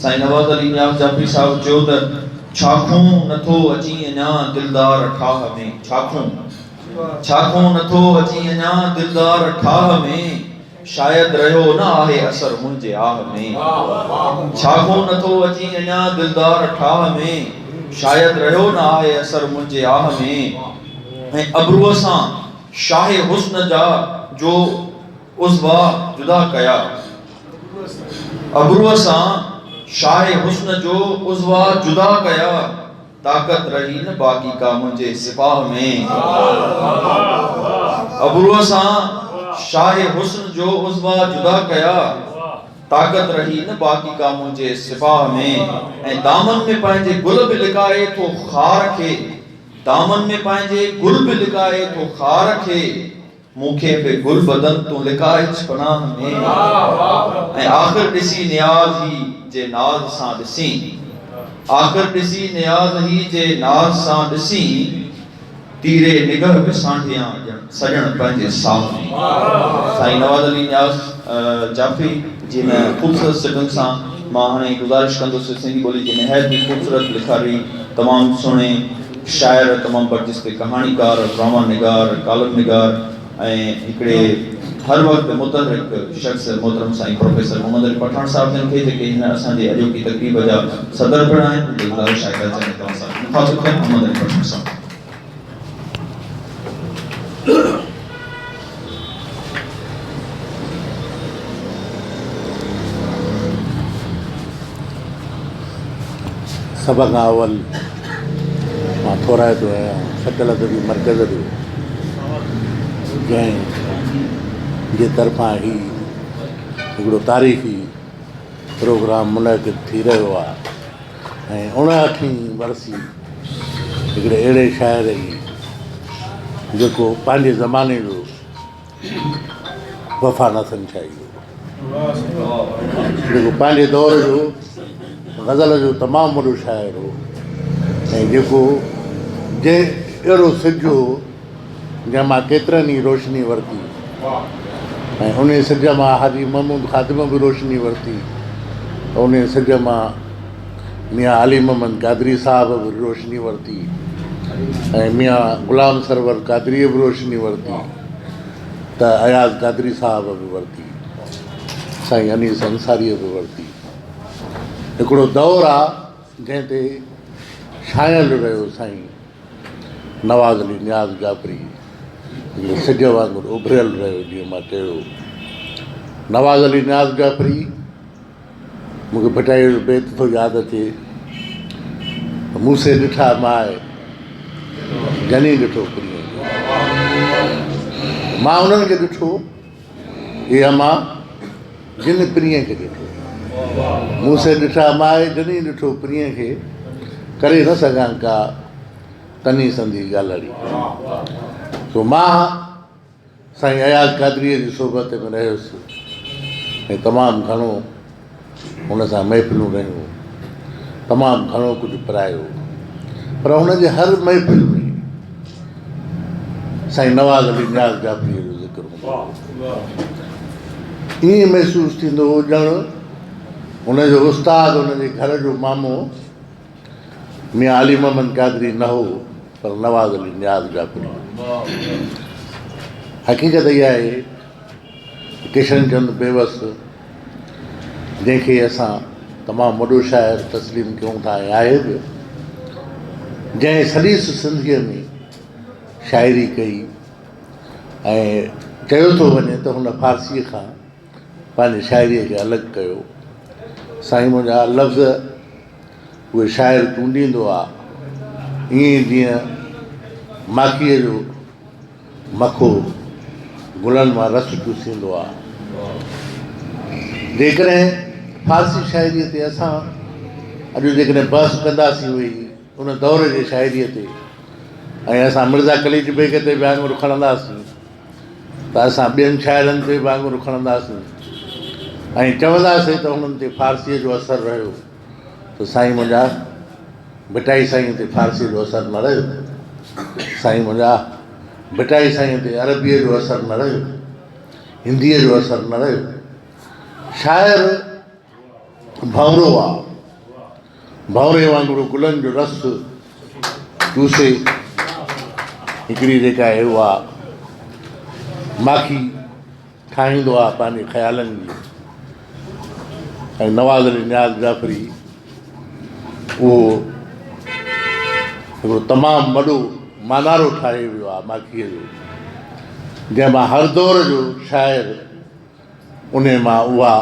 साईं नवाज़ अली नियाज़ जाफ़री साहब चयो त छाखूं नथो अची अञा दिलदार ठाह में, छाखूं नथो अची अञा दिलदार ठाह में, शायद रहियो न आहे असर मुंहिंजे आह में। छाखूं नथो अची अञा दिलदार ठाह में, शायद रहियो न आहे असर मुंहिंजे आह में। ऐं अबरूअ सां शाहे हुस्न जा जो उज़वा जुदा कया, अबरूअ सां शाहे हुस्न जो उज़वा जुदा कया, ताकत रही न बाकी का मुंहिंजे सिपाह में। अबरूअ सां शाहे हुस्न जो उज़वा जुदा कया, ताकत रही न बाकी का मुंहिंजे सिपाह में। ऐं दामन में पंहिंजे गुल बि लिकाए थो खार खे, दामन में पंहिंजे गुल बि लिकाए थो खार खे, मूंखे बि गुल बदन तूं लिकाए पनाह में। ऐं आख़िर ॾिसी नियाज़ ही जे नाज़ सां ॾिसी, आख़िर ॾिसी नियाज़ ही जे नाज़ सां ॾिसी, तीरे निगह बि सांढियां सॼण पंहिंजे सामने। साईं नवाज़ अली नियाज़ जाफ़री जिन ख़ूबसूरत सिटुनि सां मां हाणे गुज़ारिश कंदुसि सिंधी ॿोली जी निहायत ई ख़ूबसूरत लिखारी, तमामु सुहिणे शाइर, तमामु बर्जिस्ते कहाणीकार, ड्रामा निगार, कॉलम निगार ऐं हिकिड़े हर वक़्तु मुतहरिक शख़्स मोहतरम साईं प्रोफेसर मोहम्मद अली पठान साहब जन खे, जेके हिन असांजी अॼोकी तक़रीब जा सदर पिणु आहिनि, गुज़ारिश आहे त अचनि तव्हां सां मुखातिब थियनि। मोहम्मद अली पठान साहब। सभ खां अवल मां थोराइतो आहियां सटल अदबी मर्कज़ जो, जंहिं जे तरफ़ां ही हिकिड़ो तारीख़ी प्रोग्राम मुनक़िद थी रहियो आहे। ऐं 59वीं वरसी हिकिड़े अहिड़े शाइर जी जेको पंहिंजे ज़माने जो वफ़ा न संचाई, जेको पंहिंजे दौर जो ग़ज़ल जो तमामु वॾो शाइर हो, ऐं जेको जंहिं अहिड़ो सिज हो जंहिं मां केतिरनि ई रोशनी वरिती, ऐं उन सिज मां हाजी महमूद ख़ातिम बि रोशनी वरिती, उन सिज मां मियां अली मोहम्मद क़ादरी साहब बि रोशनी वरिती, ऐं मियां ग़ुलाम सरवर क़ादरीअ बि रोशनी वरिती, त अयाज़ क़ादरी साहब बि वरिती, साईं अनीस अंसारीअ बि वरिती। हिकिड़ो दौरु आहे जंहिं ते छायल रहियो साईं नवाज़ अली नियाज़ जाफ़री, हिकिड़े सिज वांगुरु उभरियल रहियो। जीअं मां चयो, नवाज़ अली नियाज़ जाफ़री, मूंखे भटाई जो बेत थो यादि अचे, मूंसे ॾिठा माए जनी ॾिठो प्रिय, मां उन्हनि खे ॾिठो, इहा मां जिन प्रिय खे ॾिठो, मूंसे ॾिठा माए जनी ॾिठो प्रिय खे, करे न सघां का तनी संधी ॻाल्हाड़ी। सो मां साईं अयाज़ क़ादरीअ जी सोबत में रहियुसि, ऐं तमामु घणो हुन सां महफ़िलूं रहियूं, तमामु घणो कुझु पढ़ायो, पर हुनजे हर महफ़िल में साईं नवाज़ अली नियाज़ जाफ़रीअ जो ज़िक्र हूंदो। ईअं महसूसु थींदो हो ॼणु हुनजो उस्तादु, हुनजे घर जो मामो मियां अली मोहम्मद क़ादरी न हो, पर नवाज़ अली नियाज़ जाफ़री। हक़ीक़त इहा आहे किशन चंद बेवस, जंहिंखे असां तमामु वॾो शाइर तस्लीम कयूं था, ऐं आहे बि, जंहिं सलीस सिंधीअ में शाइरी कई, ऐं चयो थो वञे त हुन फारसीअ खां पंहिंजे शाइरीअ खे अलॻि कयो। साईं मुंहिंजा लफ़्ज़ उहे शाइर चूंडींदो आहे, ईअं जीअं माखीअ जो मखो गुलनि मां रस चूसींदो आहे। जेकॾहिं फारसी शाइरीअ ते असां अॼु जेकॾहिं बहस कंदासीं हुई उन दौर जे शाइरीअ ते, ऐं असां मिर्ज़ा कलीज बेग ते बि आङुर खणंदासीं, त असां ॿियनि शाइरनि ते बि आङुर खणंदासीं, ऐं चवंदासीं त हुननि ते फारसीअ जो असरु रहियो, त साईं मुंहिंजा भिटाई साईं ते फारसीअ जो असरु न रहियो, साईं मुंहिंजा भिटाई साईं ते अरबीअ जो असरु न रहियो, हिंदीअ जो असरु न रहियो। शाइर भंवरो आहे, भौरे वांगुरु गुलनि जो रस चूसे हिकिड़ी जेका आहे उहा माखी ठाहींदो आहे पंहिंजे ख़्यालनि जी। ऐं नवाज़ अली नियाज़ जाफ़री उहो हिकिड़ो तमामु वॾो मानारो ठाहे वियो आहे माखीअ जो, जंहिंमां हर दौर जो शाइर उन मां उहा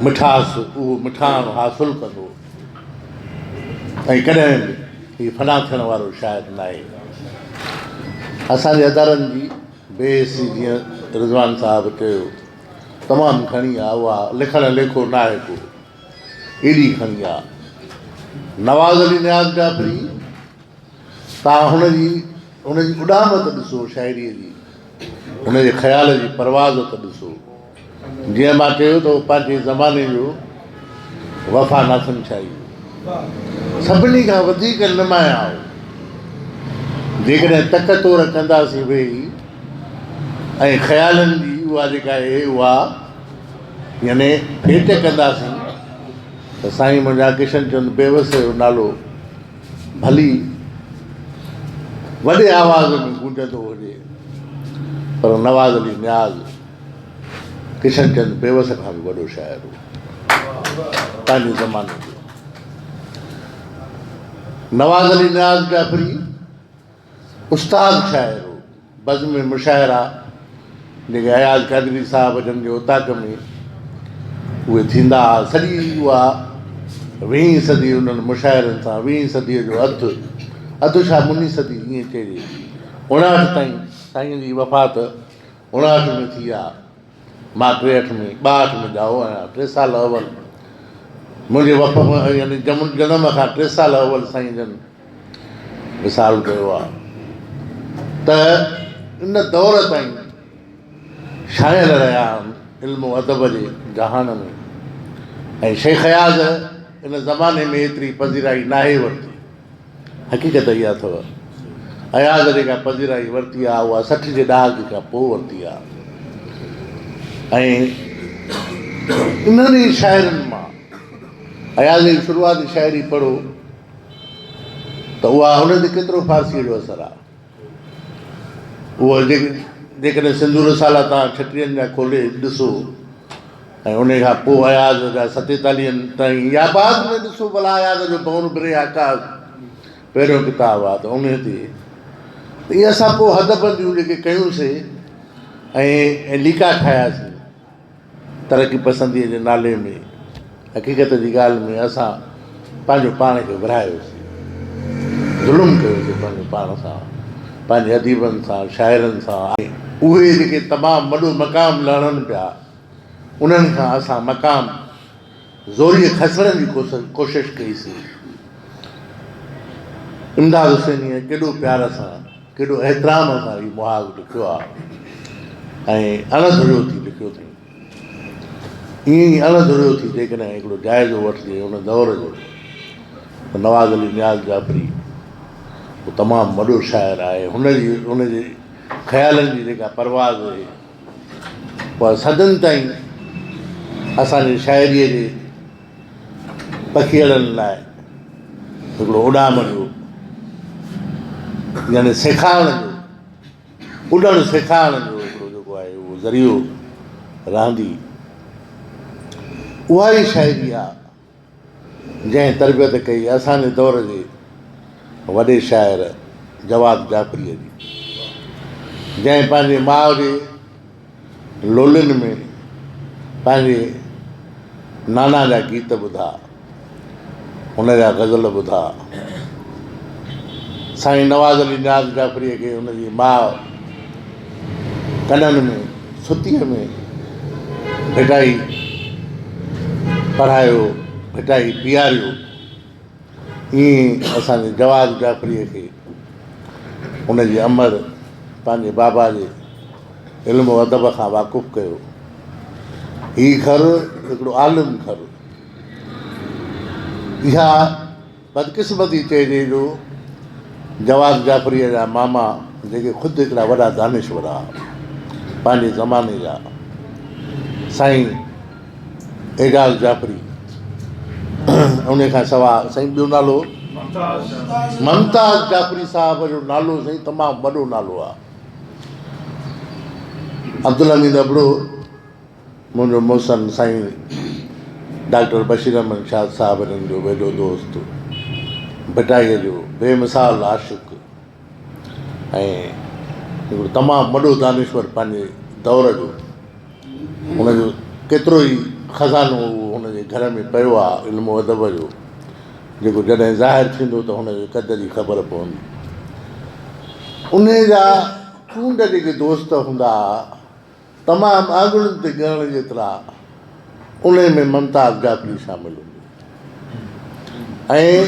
मिठास उहो मिठाण हासिलु कंदो। ऐं कॾहिं बि हीउ फना थियण वारो शाइर न आहे। असांजे अदारनि जी बेसी जीअं रिज़वान साहिबु चयो तमामु खणी आहे, उहा लिखणु लेखो न आहे को, एॾी खणी आहे। नवाज़ अली नियाज़ जाफ़री तव्हां हुनजी उॾामत ॾिसो, शाइरीअ जी, हुनजे ख़्याल जी परवाज़त ॾिसो। जीअं मां चयो त पंहिंजे ज़माने जो वफ़ा नाथन शाही सभिनी खां वधीक नुमाया हो। जेकॾहिं तक तोर कंदासीं वेही ऐं ख़्यालनि जी उहा जेका आहे उहा यानी भेट कंदासीं त साईं मुंहिंजा किशन चंद बेवस जो नालो भली वॾे आवाज़ में गूंजंदो हुजे, पर नवाज़ अली नियाज़ किशन चंद बेवस खां बि वॾो शाइर हो पंहिंजे ज़माने जो। नवाज़ अली नियाज़ जाफ़री उस्ताद शाइर हो। बज़्म मुशाइरा जेके अयाज़ क़ादरी साहिब जन जे उताक में उहे थींदा हुआ, सॼी उहा 20वीं सदी उन्हनि मुशाइरनि सां, 20वीं सदीअ जो अधु छा मुनी सदी ईअं चइजे, 59 ताईं साईं जी वफ़ात 59 में थी आहे। मां 62 में ॼाओ आहियां। 3 साल अवल मुंहिंजे यानी जनम खां 3 साल अवल साईं जन विसाल कयो आहे। त इन दौर ताईं शाइर रहिया आहिनि इल्मु अदब जे जहान में। ऐं शेख अयाज़ इन ज़माने में एतिरी पज़ीराई नाहे वरिती। हक़ीक़त इहा अथव, अयाज़ जेका पज़ीराई वरिती आहे उहा 60 जे ॾहाके खां पोइ वरिती आहे। ऐं इन्हनि शाइरनि मां अयाज़ जी शुरूआती शाइरी पढ़ो त उहा हुन ते केतिरो फारसीअ जो असरु आहे। उहा जेकॾहिं सिंधू रसाला तव्हां 36 जा खोले ॾिसो ऐं उन खां पोइ अयाज़ जा 47 ताईं या बाद में ॾिसो भला अयाज़ जो बौर बिरे आकाश पहिरियों किताबु आहे त उन ते इहे असां पोइ हदबंदियूं जेके कयूंसीं ऐं लीका ठाहियासीं तरक़ी पसंदीअ जे नाले में। हक़ीक़त जी ॻाल्हि में असां पंहिंजो पाण खे विरायोसीं, ज़ुल्म कयोसीं पंहिंजे पाण सां, पंहिंजे अदीबनि सां, शाइरनि सां। उहे जेके तमामु वॾो मक़ाम लहणनि पिया उन्हनि खां असां मक़ाम ज़ोरीअ खसण जी कोशिशि कईसीं। इमदाद हुसैनीअ केॾो प्यार सां, केॾो एतिराम सां हीउ मुहाज़ लिखियो आहे ऐं अणधुरियो थी लिखियो अथई। ईअं ई अणधुरियो थी जेकॾहिं हिकिड़ो जाइज़ो वठिजे उन दौर जो त नवाज़ अली नियाज़ जाफ़री उहो तमामु वॾो शाइर आहे। हुनजे ख़्यालनि जी जेका परवाज़ आहे उहा सदनि ताईं असांजे शाइरीअ जे पखियड़नि लाइ हिकिड़ो उॾाम जो यानी सेखारण जो, उॾणु सेखारण जो हिकिड़ो जेको आहे उहो ज़रियो रहंदी। उहा ई शाइरी आहे जंहिं तरबियत कई असांजे दौर जे वॾे शाइर जवाद जाफ़रीअ जी, जंहिं पंहिंजे माउ जे लोलियुनि में पंहिंजे नाना जा गीत ॿुधा, हुनजा गज़ल ॿुधा। साईं नवाज़ अली नियाज़ जाफ़रीअ खे हुनजी माउ कननि में सुतीअ में भिटाई पढ़ायो, भिटाई पीआरियो। ईअं असांजे जवाद जाफ़रीअ खे हुनजी अमर पंहिंजे बाबा जे इल्मु अदब खां वाक़ुफ़ु कयो। हीउ घर हिकिड़ो आलिम घर, इहा बदकिस्मती चइजे जो जवाद जाफ़रीअ जा मामा जेके ख़ुदि हिकिड़ा वॾा दानिश्वर हुआ पंहिंजे ज़माने जा, साईं एजाज़ जाफ़री उन खां सवाइ साईं ॿियो नालो मुमताज़ जाफ़री साहिब जो नालो साईं तमामु वॾो नालो आहे। अब्दुल हमीद अबड़ो मुंहिंजो मोहसिन साईं डॉक्टर बशीर अहमद शाह साहिबनि जो वॾो दोस्त, भटाईअ जो बेमिसाल आशिक़ ऐं हिकिड़ो तमामु वॾो दानिश्वर पंहिंजे दौर जो। हुनजो केतिरो ई ख़ज़ानो हुनजे घर में पियो आहे इल्मु अदब जो, जेको जॾहिं ज़ाहिर थींदो त हुनजे कद जी ख़बर पवंदी। उन जा चूंड जेके दोस्त हूंदा तमामु आंगुरनि ते ॻणण जेतिरा, उन में मुमताज़ जाफ़री शामिल हूंदी। ऐं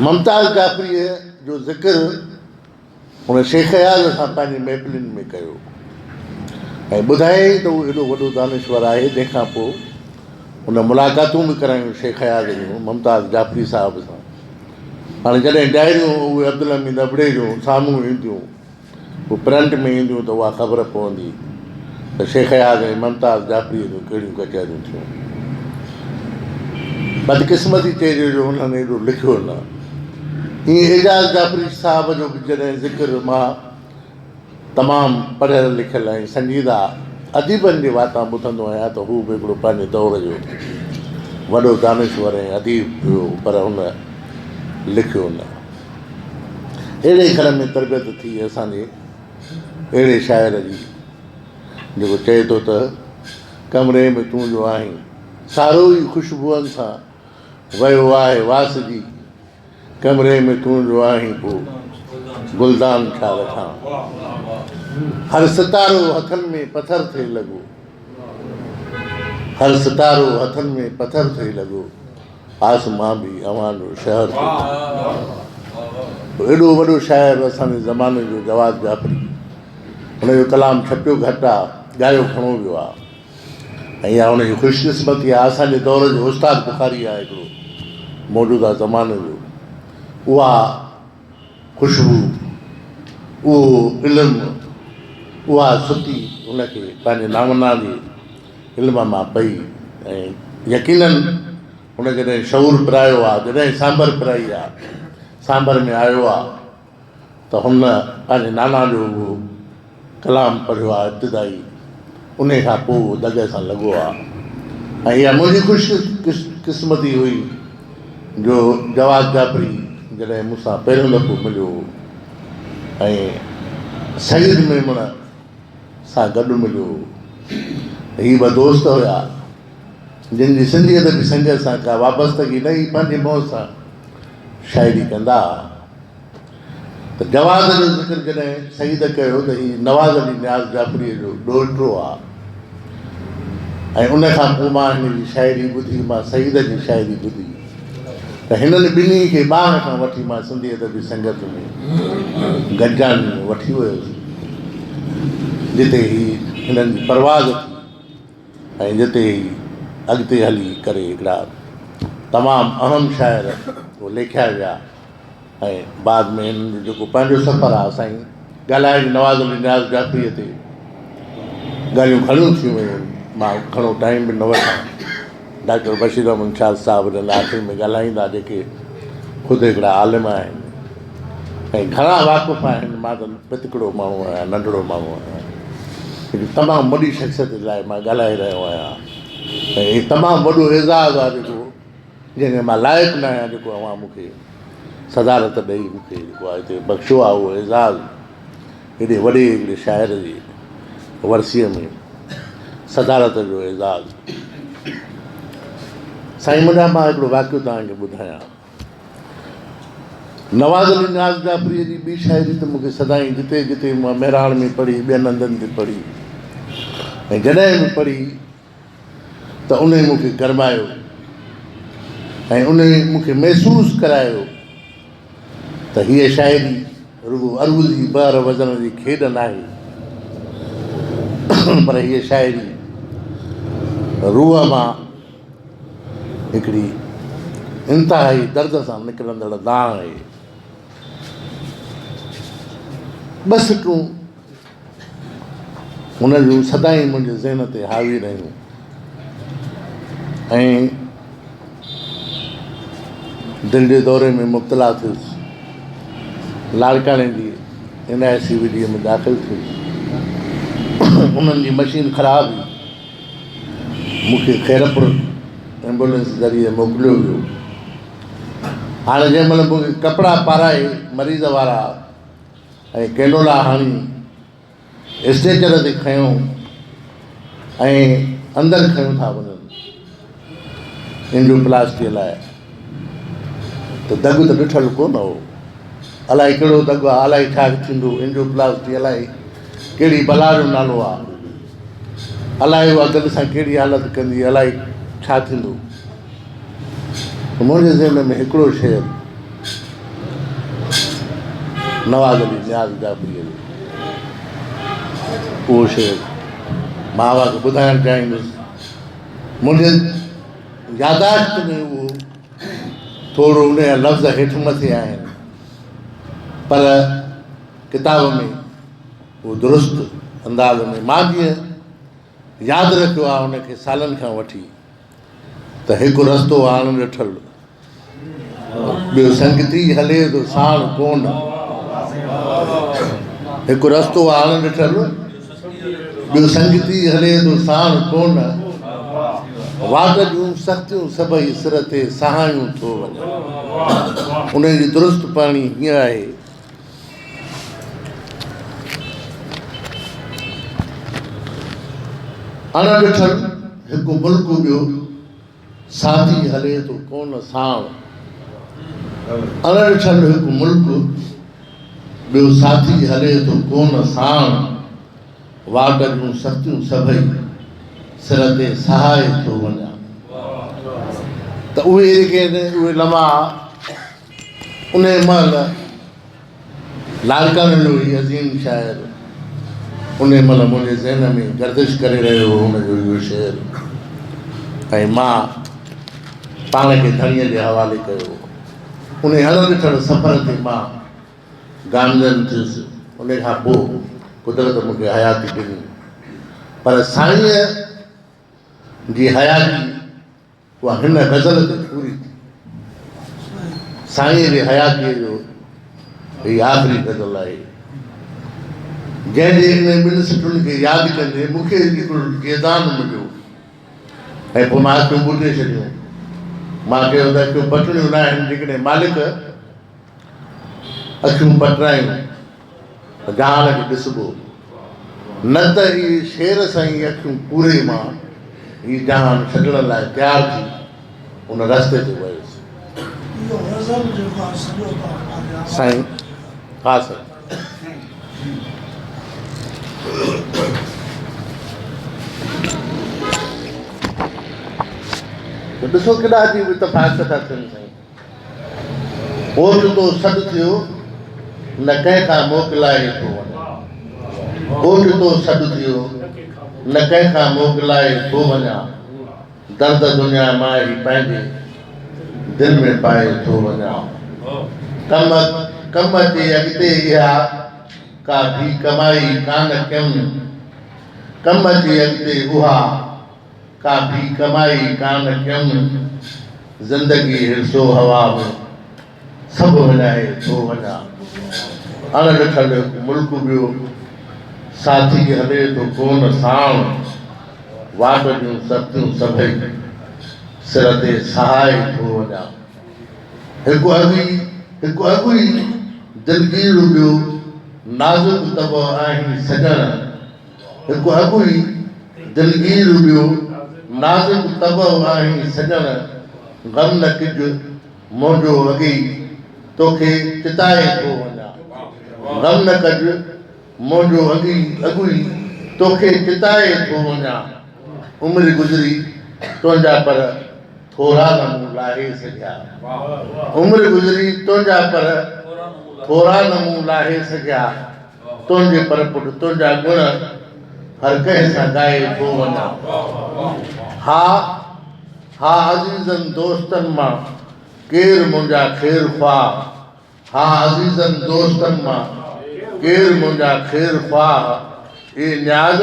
मुमताज़ जाफ़रीअ जो ज़िक्र हुन शेख याज़ सां पंहिंजी महफ़िलुनि में कयो ऐं ॿुधायईं त उहो एॾो वॾो दानिश्वर आहे। तंहिंखां पोइ हुन मुलाक़ातूं बि करायूं शेख याज़ जूं मुमताज़ जाफ़री साहिब सां। हाणे जॾहिं डायरियूं उहे अब्दुल हमीद अबड़े जूं साम्हूं ईंदियूं, उहे प्रिंट में ईंदियूं त उहा ख़बर पवंदी त शेख याज़ ऐं मुमताज़ जाफ़रीअ जूं कहिड़ियूं कचहरियूं थियूं। बदकिस्मती चइजे जो हुननि एॾो लिखियो न। ईअं एजाज़ जाफ़री साहिब जो बि जॾहिं ज़िक्र मां तमामु पढ़ियल लिखियल ऐं संजीदा अदीबनि जे वाता ॿुधंदो आहियां त हू बि हिकिड़ो पंहिंजे दौर जो वॾो दानिश्वर ऐं अदीब हुयो, पर हुन लिखियो न। अहिड़े घर में तरबियत थी असांजे अहिड़े शाइर जी, जेको चए थो त कमरे में तूं जो आहीं सारो ई ख़ुशबूअनि सां वियो आहे वासजी, कमरे में तूं जो आहीं पोइ गुलदान छा रखां, हर सितारो हथनि में पथर थिए लॻो, हर सितारो हथनि में पथर थिए लॻो, आसमां बि अवां जो शहर थियो। एॾो वॾो शाइर असांजे ज़माने जो जवाद जाफ़री, हुनजो कलाम छपियो घटि आहे, ॻायो खणो वियो आहे। ऐं इहा हुनजी ख़ुशकिस्मती आहे। असांजे दौर जो उस्ताद बुखारी आहे हिकिड़ो मौजूदा ज़माने जो, उहा ख़ुशबू, उहो इल्मु, उहा सुती हुनखे पंहिंजे नामना जे इल्म मां पई। ऐं यकीननि हुन जॾहिं शऊर पिरायो आहे, जॾहिं सांभर पिराई आहे, सांभर में आयो आहे त हुन पंहिंजे नाना जो उहो कलाम पढ़ियो आहे इब्तिदाई, उन खां पोइ उहो दग सां लॻो आहे। ऐं इहा मुंहिंजी ख़ुशकिस्मती हुई जो जवाद जाफ़री जॾहिं मूंसां पहिरियों दफ़ो मिलियो ऐं सईद मेमण सां गॾु मिलियो। हीअ ॿ दोस्त हुया जिन जी सिंधियत बि संगत सां का वाबस्तगी न हुई, पंहिंजे मौज सां शाइरी कंदा। त जवाद जो ज़िक्र जॾहिं सईद कयो त हीअ नवाज़ अली नियाज़ जाफ़रीअ जो ॾोहिटो आहे। ऐं उन खां पोइ मां हिन जी शाइरी ॿुधी, मां सईद जी शाइरी ॿुधी, त हिननि ॿिन्ही खे ॿार खां वठी मां सिंधियत बि संगत में गॾिजानी में वठी वियुसि, जिते ही हिननि जी परवाज़ थी ऐं जिते ही अॻिते हली करे हिकिड़ा तमामु अहम शाइर उहो लेखिया विया। ऐं बाद में हिननि जो जेको पंहिंजो सफ़र आहे साईं ॻाल्हाए नवाज़ अली नियाज़ जाफ़रीअ ते ॻाल्हियूं घणियूं थी वियूं, मां घणो टाइम बि न वठां। डॉक्टर बशीर अहमद शाह साहिब हिन आख़िर में ॻाल्हाईंदा, जेके ख़ुदि हिकिड़ा आलिम आहिनि ऐं घणा वाक़ुफ़ आहिनि। मां त पितकड़ो माण्हू आहियां, नंढिड़ो माण्हू आहियां, हिकु तमामु वॾी शख़्सियत लाइ मां ॻाल्हाए रहियो आहियां। ऐं हीउ तमामु वॾो एज़ाज़ु आहे जेको जंहिंखे मां लाइक़ु न आहियां, जेको अवां मूंखे सदारत ॾेई मूंखे जेको आहे हिते बख़्शियो आहे, उहो एज़ाज़ु हेॾे वॾे हिकिड़े शाइर जी वर्सीअ में सदारत जो एज़ाज़ु। साईं मुंहिंजा मां हिकिड़ो वाक़ियो तव्हांखे ॿुधायां। नवाज़ अली नियाज़ जाफ़रीअ जी ॿी शाइरी त मूंखे सदाईं जिते जिते मां महिराण में पढ़ी, ॿियनि हंधनि ते पढ़ी ऐं जॾहिं बि पढ़ी त उन मूंखे गरमायो ऐं उन मूंखे महसूसु करायो त हीअ शाइरी रुगो अरूज़ी ॿार वज़न जी खेॾ न आहे, पर हीअ शाइरी रूह मां हिकिड़ी इंतिहाई दर्द सां निकिरंदड़ दाण आहे। ॿ सिटूं हुन जूं सदाईं मुंहिंजे ज़हन ते हावी रहियूं ऐं दिल जे दौरे में मुब्तला थियुसि, लाड़काणे जी NICVD में दाख़िल थियुसि। उन्हनि जी मशीन ख़राबु हुई, मूंखे खैरपुर एम्बुलेंस ज़रिए मोकिलियो वियो। हाणे जंहिं महिल मूंखे कपिड़ा पाराए मरीज़ वारा ऐं कैनोला हणी स्ट्रेचर ते खयूं ऐं अंदरि खयूं था वञनि एंजियोप्लास्टीअ लाइ, त दगु त ॾिठल कोन हो। अलाए कहिड़ो दगु आहे, अलाए छा थींदो एंजियोप्लास्टी, अलाए कहिड़ी बला जो नालो आहे, अलाए उहा दग सां कहिड़ी हालत कंदी, अलाए छा थींदो। मुंहिंजे ज़हन में हिकिड़ो शेर नवाज़ अली नियाज़ जाफ़रीअ जो, उहो शेर मां खे ॿुधाइणु चाहींदुसि। मुंहिंजे यादाश्त में उहो थोरो उन जा लफ़्ज़ हेठि मथे आहिनि, पर किताब में उहो दुरुस्त अंदाज़ में मां जीअं यादि रखियो आहे उनखे सालनि खां वठी, त हिकु रस्तो हाणे ॾिठल, ॿियो संगती हले थो साण कोन, हिकु रस्तो हाणे ॾिठल, ॿियो संगती हले थो साण कोन, वाट जूं सख़्तियूं सभई सिर ते सहायूं थो वञे। उन जी दुरुस्त पाणी हीअं आहे, अणॾिठल हिकु मुल्क ॿियो साथी हले थो कोन साण, अणॾिठल हिकु मुल्क ॿियो साथी हले थो कोन साण, वाट जूं सख़्तियूं सभई सिर ते सहाए थो वञा। त उहे उहे लम्हा उन महिल लाड़काणे जो ई अज़ीम शाइर उन महिल मुंहिंजे ज़हन में गर्दिश करे रहियो हो हुनजो इहो शेर, ऐं मां पाण खे धणीअ जे हवाले कयो। उन अणॾिठल सफ़र ते मां गामजन थियुसि, उन खां पोइ कुदरत मूंखे हयाती ॾिनी, पर साईंअ जी हयाती उहा हिन ग़ज़ल ते पूरी थी। साईंअ जी हयातीअ जो हीअ आख़िरी ग़ज़ल आहे, जंहिंजे इन ॿिनि सिटुनि खे यादि कंदे मूंखे हिकिड़ो येदान मिलियो, ऐं पोइ मां अखियूं ॿुटे छॾियूं। मां चयो त अखियूं पटणियूं न आहिनि, जेकॾहिं मालिक अखियूं पटरायूं त जहान खे ॾिसबो, न त इहे शेर सां ई अखियूं पूरे मां हीउ जहान छॾण लाइ तयारु थी उन रस्ते ते वियुसि। साईं हा साईं ॾिसो केॾा अजीब इतफ़ाक़ था थियनि साईं। ओच तो सॾु थियो न कंहिंखां मोकिलाए थो वञे, ओच तो सॾु थियो न कंहिंखां मोकिलाए थो वञा, दर्द दुनिया मां ई पंहिंजे दिलि में पाए थो वञा। कम जे अॻिते इहा का बि कमाई कान कयमि, कम जे अॻिते उहा का बि कमाई कान कयमि, ज़िंदगी हिरसो हवा में सभु विञाए थो वञा। अणॾिठल मुल्क ॿियो साथी हले थो कोन साण, वाट जूं सख़्तियूं सभई सिर ते सहाए थो वञा। हिकु अॻु ई दिलगीर ॿियो नाज़ुक तब आहीं सॼण, हिकु अॻु ई दिलगीर ॿियो नाज़ुक तब आहीं सॼण, ग़म न किज मुंहिंजो अॻी तोखे चिताए थो वञा, ग़म न कज मुंहिंजो अॻु ई तोखे चिताए थो वञा। उमिरि गुज़री तुंहिंजा पर थोरा न मूं लाहे सघिया, उमिरि गुज़री तुंहिंजा पर थोरा न मूं लाहे सघिया, तुंहिंजे पर पुट तुंहिंजा गुण हर कंहिं सां ॻाए थो वञा। हा अज़ीज़नि दोस्तनि मां केरु मुंहिंजा ख़ैरु ख़्वाह, हा अज़ीज़नि दोस्तनि मां केरु मुंहिंजा ख़ैरु ख़्वाह, ए न्याज़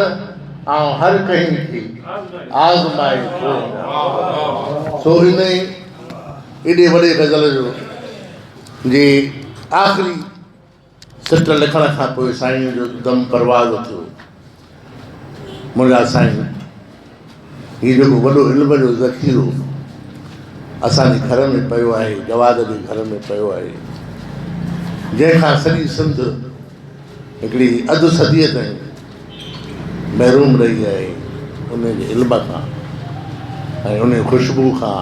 आउं हर कंहिं खे आज़माए थो वञा। सो इन एॾे वॾे ग़ज़ल जो जे आख़िरी सिट लिखण खां पोइ साईं जो दम परवाज़ थियो। मुंहिंजा साईं हीउ जेको वॾो इल्म जो ज़ख़ीरो असांजे घर में पियो आहे, जवाद जे घर में पियो आहे, जंहिंखां सॼी सिंध हिकिड़ी अधु सदीअ ताईं महरूम रही आहे उन जे इल्म खां ऐं उन ख़ुशबू खां,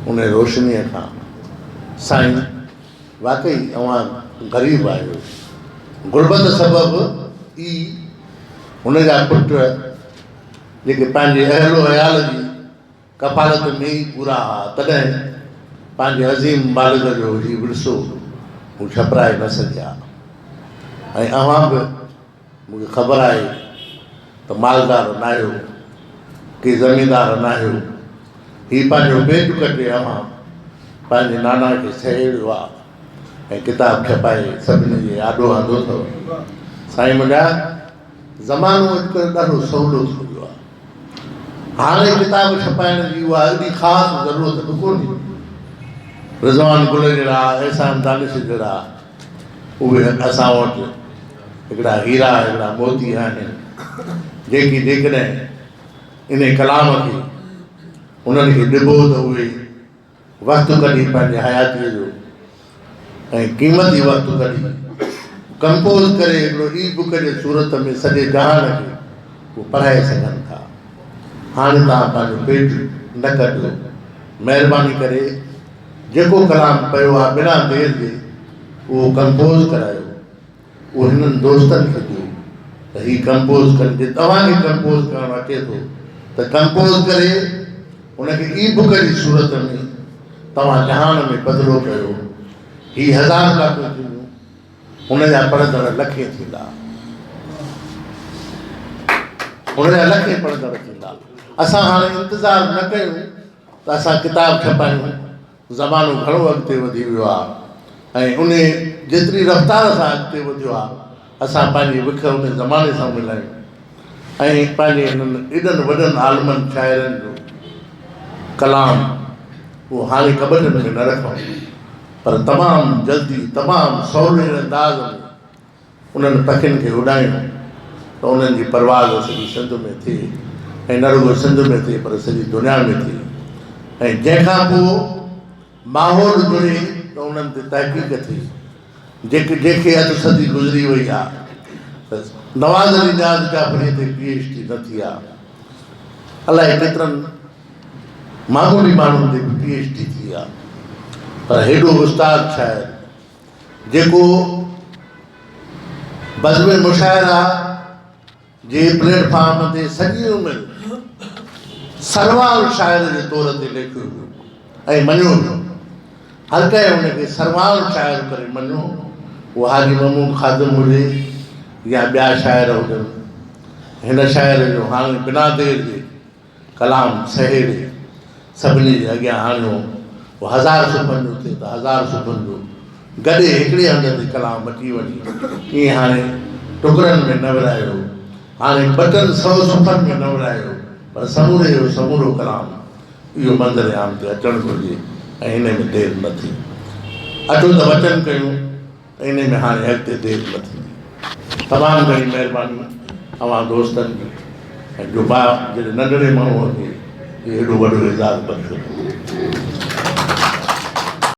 उन रोशनीअ खां। साईं वाक़ई तव्हां ग़रीब आहियो। गुरबत सबबु ई हुन जा पुट जेके पंहिंजे अहलो अयाल जी कफ़ालत में ई पूरा हुआ, तॾहिं पंहिंजे अज़ीम मालिक जो ही विरसो हू छपराए न सघिया। ऐं अव्हां बि मूंखे ख़बर आहे त मालदार न आहियो, के ज़मीनदार न आहियो। हीउ पंहिंजो पेट कटे अव्हां पंहिंजे नाना खे सहेड़ियो आहे ऐं किताब छपाए सभिनी जे आॾो आंदो अथव। साईं मुंहिंजा ज़मानो अॼुकल्ह ॾाढो सवलो थी वियो आहे। हाणे किताब छपाइण जी उहा एॾी ख़ासि ज़रूरत बि कोन्हे। रिज़वान गुल जहिड़ा, एहसान दानिश जहिड़ा, उहे असां वटि हिकिड़ा हीरा, हिकिड़ा मोती आहिनि जेकी जेकॾहिं इन कलाम खे उन्हनि खे ॾिबो त उहे वक़्तु कढी पंहिंजे हयातीअ जो ऐं क़ीमती वक़्तु कढी कंपोज़ करे हिकिड़ो ई बुक जे सूरत में सॼे जहान खे उहो पढ़ाए सघनि था। हाणे तव्हां पंहिंजो पेट न कढो, महिरबानी करे जेको कलाम पियो आहे बिना देरि जे उहो कंपोज़ करायो, उहो हिननि दोस्तनि खे ॾियो त हीउ कंपोज़ करे। जे तव्हांखे कंपोज़ करणु अचे थो त कंपोज़ करे उनखे ई बुक जी सूरत में तव्हां जहान में बदिलो कयो। हीउ 1000 कापियूं थींदियूं, हुनजा पढ़ंदड़ लखे थींदा, हुनजा लखे पढ़ंदड़ थींदा। असां हाणे इंतज़ारु न कयूं त असां किताब छपायूं। ज़मानो घणो अॻिते वधी वियो आहे ऐं उन जेतिरी रफ़्तार सां अॻिते वधियो आहे, असां पंहिंजी विख उन ज़माने सां मिलायूं ऐं पंहिंजे हिननि एॾनि वॾनि आलमनि शाइरनि जो कलाम उहो हाणे कबटनि में न रखूं, पर तमामु जल्दी, तमामु सवले अंदाज़ में उन्हनि पखियुनि खे उॾायूं त उन्हनि जी परवाज़ सॼी सिंध में थिए ऐं न रुॻो सिंध में थिए पर सॼी दुनिया में थिए। ऐं जंहिंखां पोइ माहौल जुड़े त उन्हनि ते तहक़ीक़ थिए। जंहिंखे अधु सदी गुज़री वई आहे त नवाज़ अली नियाज़ जाफ़री ते PhD न थी आहे, अलाए केतिरनि मामूली माण्हुनि ते बि PhD थी आहे, पर हेॾो उस्ताद शाइर जेको बज़्म मुशाइरा जे प्लेटफॉर्म ते सॼी उमिरि सरवाल शाइर जे तौर ते लेखियो वियो ऐं मञियो वियो। हर कंहिं हुनखे सरवाल शाइर करे मञियो, उहो हाजी महमूद ख़ादिम हुजे या ॿिया शाइर हुजनि। हिन शाइर जो हाणे बिना देरि जे कलाम सहेड़े सभिनी जे अॻियां आणियो। उहो 1000 सुफ़्हनि जो थिए त 1000 सुफ़्हनि जो गॾे हिकिड़े हंधि ते कलाम अची वञे। ईअं हाणे टुकड़नि में न विरायो, हाणे 200 सुफ़्हनि में न विरायो, पर समूरे जो समूरो कलाम इहो मंज़र आम ते अचणु घुरिजे ऐं हिन में देरि न थी। अचो त वचन कयूं त इन में हाणे अॻिते देरि न थींदी। तमामु घणी महिरबानी अव्हां दोस्तनि जी ऐं जो जॾहिं नंढड़े माण्हूअ खे हेॾो वॾो एज़ाज़ बख़्शियो।